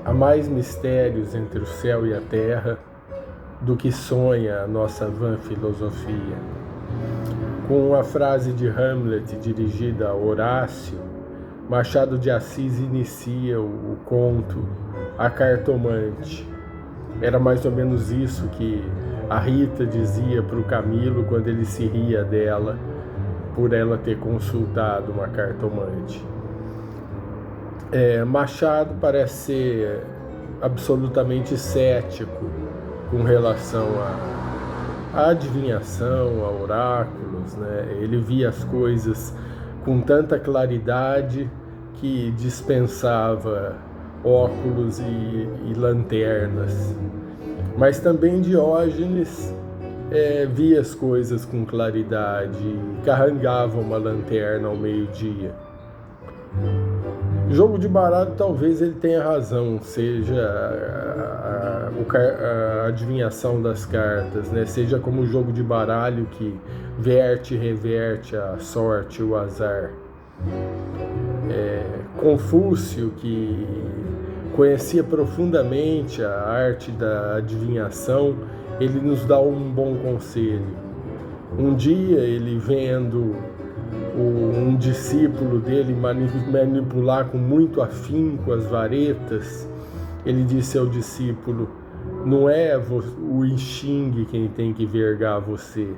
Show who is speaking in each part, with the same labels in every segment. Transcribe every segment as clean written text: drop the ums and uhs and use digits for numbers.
Speaker 1: há mais mistérios entre o céu e a terra do que sonha a nossa vã filosofia. Com a frase de Hamlet dirigida a Horácio, Machado de Assis inicia o conto A Cartomante. Era mais ou menos isso que a Rita dizia para o Camilo quando ele se ria dela por ela ter consultado uma cartomante. Machado parece ser absolutamente cético com relação à adivinhação, a oráculos, né? Ele via as coisas com tanta claridade que dispensava óculos e lanternas. Mas também Diógenes via as coisas com claridade e carregava uma lanterna ao meio-dia. Jogo de baralho, talvez ele tenha razão, seja a adivinhação das cartas, né? Seja como o jogo de baralho que verte e reverte a sorte e o azar. Confúcio, que conhecia profundamente a arte da adivinhação, ele nos dá um bom conselho. Um dia, ele vendo um discípulo dele manipular com muito afinco as varetas, ele disse ao discípulo: não é o Xing quem tem que vergar você,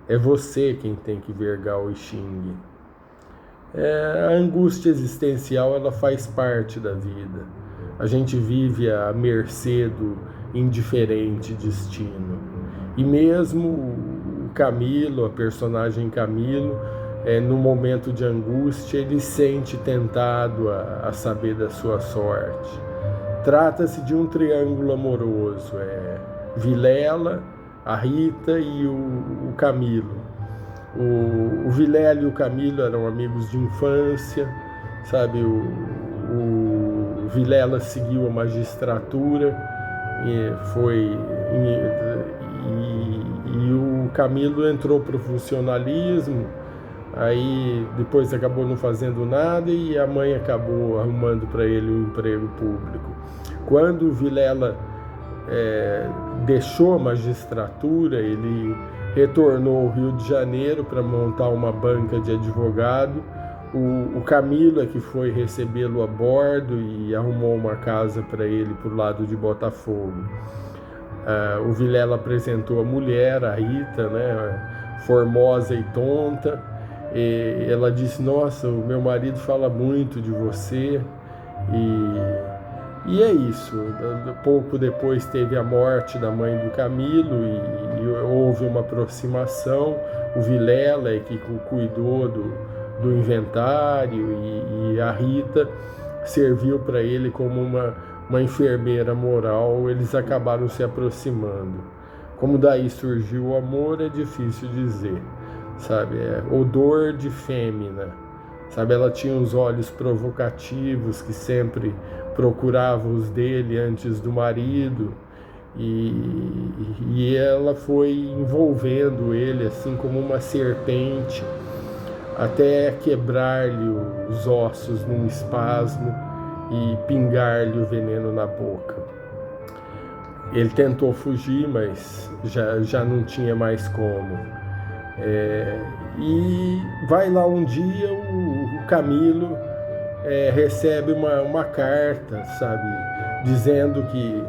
Speaker 1: é você quem tem que vergar o Xing. A angústia existencial, ela faz parte da vida. A gente vive à mercê do indiferente destino. E mesmo o Camilo, a personagem Camilo, no momento de angústia, ele sente tentado a saber da sua sorte. Trata-se de um triângulo amoroso, Vilela, a Rita e o Camilo. O Vilela e o Camilo eram amigos de infância, sabe? O Vilela seguiu a magistratura e o Camilo entrou para o funcionalismo. Aí depois acabou não fazendo nada e a mãe acabou arrumando para ele um emprego público. Quando o Vilela deixou a magistratura, ele retornou ao Rio de Janeiro para montar uma banca de advogado. O Camilo é que foi recebê-lo a bordo e arrumou uma casa para ele pro lado de Botafogo. O Vilela apresentou a mulher, a Rita, né, formosa e tonta. E ela disse: nossa, o meu marido fala muito de você. E é isso. Pouco depois teve a morte da mãe do Camilo e houve uma aproximação. O Vilela é que cuidou do inventário e a Rita serviu para ele como uma enfermeira moral. Eles acabaram se aproximando. Como daí surgiu o amor, é difícil dizer. Sabe, odor de fêmea, sabe, ela tinha uns olhos provocativos que sempre procurava os dele antes do marido e ela foi envolvendo ele assim como uma serpente até quebrar-lhe os ossos num espasmo e pingar-lhe o veneno na boca. Ele tentou fugir, mas já não tinha mais como. E vai lá um dia, o Camilo recebe uma carta, sabe, dizendo que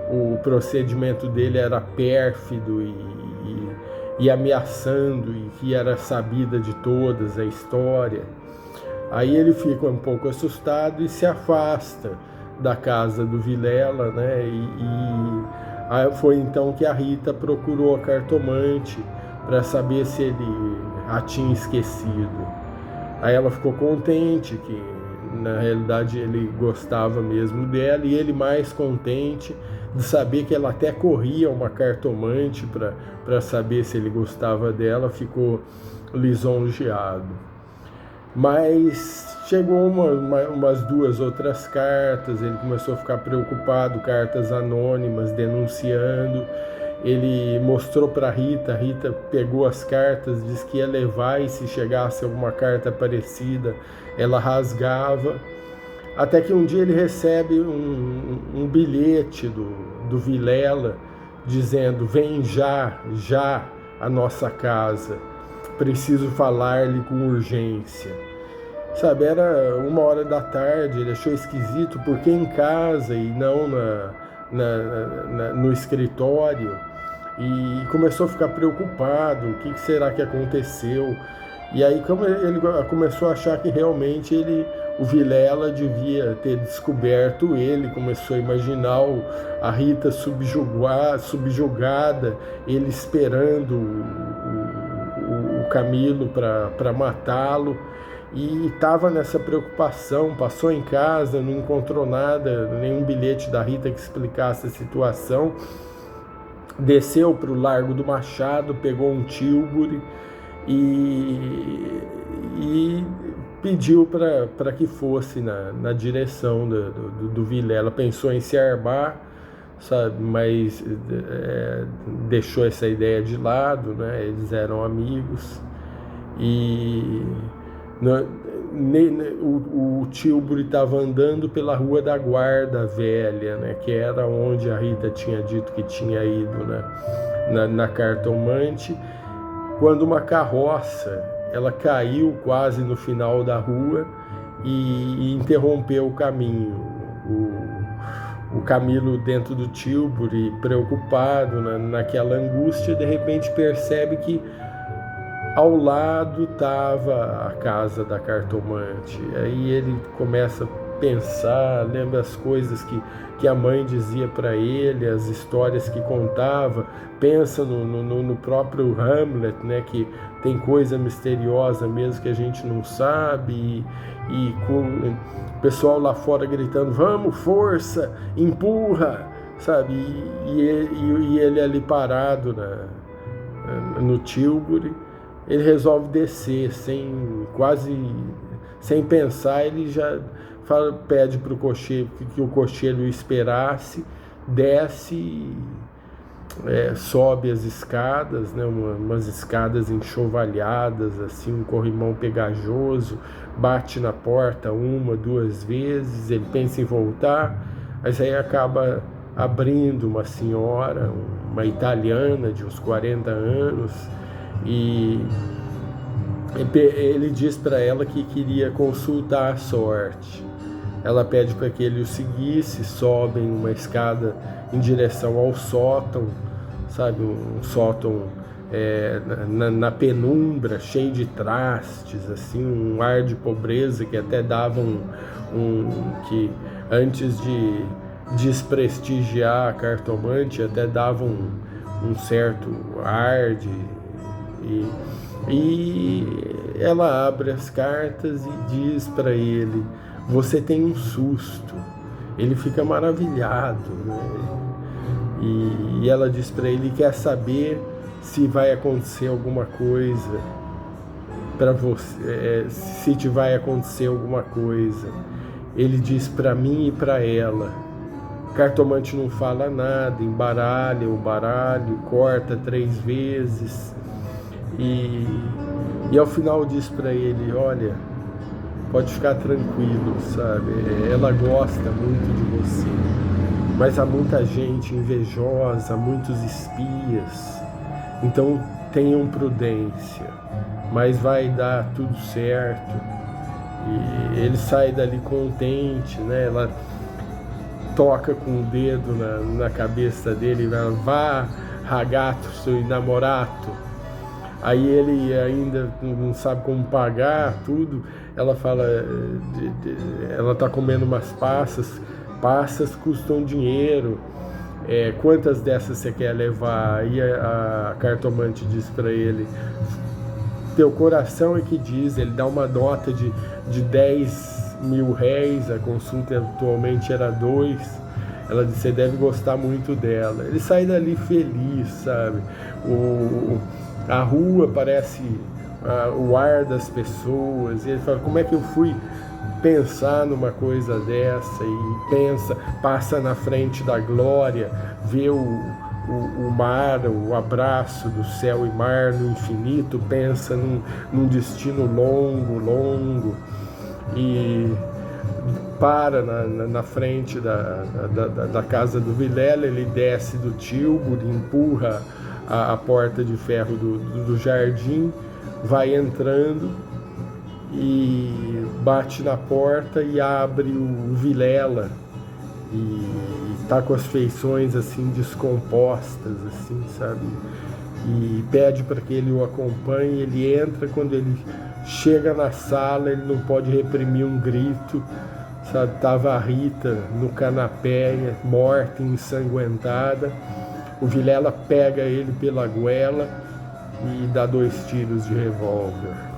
Speaker 1: o procedimento dele era pérfido e ameaçando, e que era sabida de todas a história. Aí ele fica um pouco assustado e se afasta da casa do Vilela, né? Aí foi então que a Rita procurou a cartomante para saber se ele a tinha esquecido. Aí ela ficou contente que na realidade ele gostava mesmo dela, e ele mais contente de saber que ela até corria uma cartomante para saber se ele gostava dela, ficou lisonjeado. Mas chegou umas duas outras cartas, ele começou a ficar preocupado, cartas anônimas denunciando. Ele mostrou para a Rita pegou as cartas, disse que ia levar e se chegasse alguma carta parecida, ela rasgava. Até que um dia ele recebe um bilhete do Vilela dizendo: vem já à nossa casa, preciso falar-lhe com urgência. Sabe, era 1h da tarde, ele achou esquisito, porque em casa e não no escritório, e começou a ficar preocupado, o que será que aconteceu? E aí como ele começou a achar que realmente o Vilela devia ter descoberto ele, começou a imaginar a Rita subjugada, ele esperando o Camilo para matá-lo, e estava nessa preocupação. Passou em casa, não encontrou nada, nenhum bilhete da Rita que explicasse a situação, desceu para o Largo do Machado, pegou um Tilbury e pediu para que fosse na direção do Vilela. Pensou em se armar, sabe, mas deixou essa ideia de lado, né? Eles eram amigos, e o Tilbury estava andando pela Rua da Guarda Velha, né, que era onde a Rita tinha dito que tinha ido, né, na cartomante, quando uma carroça, ela caiu quase no final da rua e interrompeu o caminho. O Camilo, dentro do Tilbury, preocupado, naquela angústia, de repente percebe que ao lado estava a casa da cartomante. Aí ele começa a pensar, lembra as coisas que a mãe dizia para ele, as histórias que contava, pensa no próprio Hamlet, né, que tem coisa misteriosa mesmo que a gente não sabe, e com o pessoal lá fora gritando: vamos, força, empurra, sabe, e ele ali parado no Tilbury. Ele resolve descer, sem pensar. Ele já pede para o cocheiro que o cocheiro o esperasse, desce, sobe as escadas, né, umas escadas enxovalhadas, assim, um corrimão pegajoso, bate na porta 1, 2 vezes, ele pensa em voltar, mas aí acaba abrindo uma senhora, uma italiana de uns 40 anos, e ele diz para ela que queria consultar a sorte. Ela pede para que ele o seguisse, sobem uma escada em direção ao sótão, sabe, um sótão na penumbra, cheio de trastes, assim, um ar de pobreza que até dava que antes de desprestigiar a cartomante, até dava um certo ar e ela abre as cartas e diz para ele: você tem um susto. Ele fica maravilhado, né? E ela diz para ele: quer saber se vai acontecer alguma coisa para você, se te vai acontecer alguma coisa. Ele diz para mim e para ela. O cartomante não fala nada, embaralha o baralho, corta 3 vezes e ao final diz para ele: olha, pode ficar tranquilo, sabe, ela gosta muito de você, mas há muita gente invejosa, muitos espias, então tenham prudência, mas vai dar tudo certo. E ele sai dali contente, né? Ela toca com o dedo na cabeça dele, vá, ragazzo, seu inamorato. Aí ele ainda não sabe como pagar tudo. Ela fala, ela tá comendo umas passas custam dinheiro, quantas dessas você quer levar? Aí a cartomante diz para ele: teu coração é que diz. Ele dá uma nota de 10.000 réis, a consulta atualmente era 2. Ela diz: você deve gostar muito dela. Ele sai dali feliz, sabe? A rua parece o ar das pessoas, e ele fala: como é que eu fui pensar numa coisa dessa? E passa na frente da glória, vê o mar, o abraço do céu e mar no infinito, pensa num destino longo, e para na frente da casa do Vilela, ele desce do Tilbury, empurra a porta de ferro do jardim, vai entrando e bate na porta e abre o Vilela, e tá com as feições assim descompostas, assim, sabe? E pede para que ele o acompanhe. Ele entra, quando ele chega na sala, ele não pode reprimir um grito, sabe? Tava a Rita no canapé, morta, ensanguentada. O Vilela pega ele pela goela e dá 2 tiros de revólver.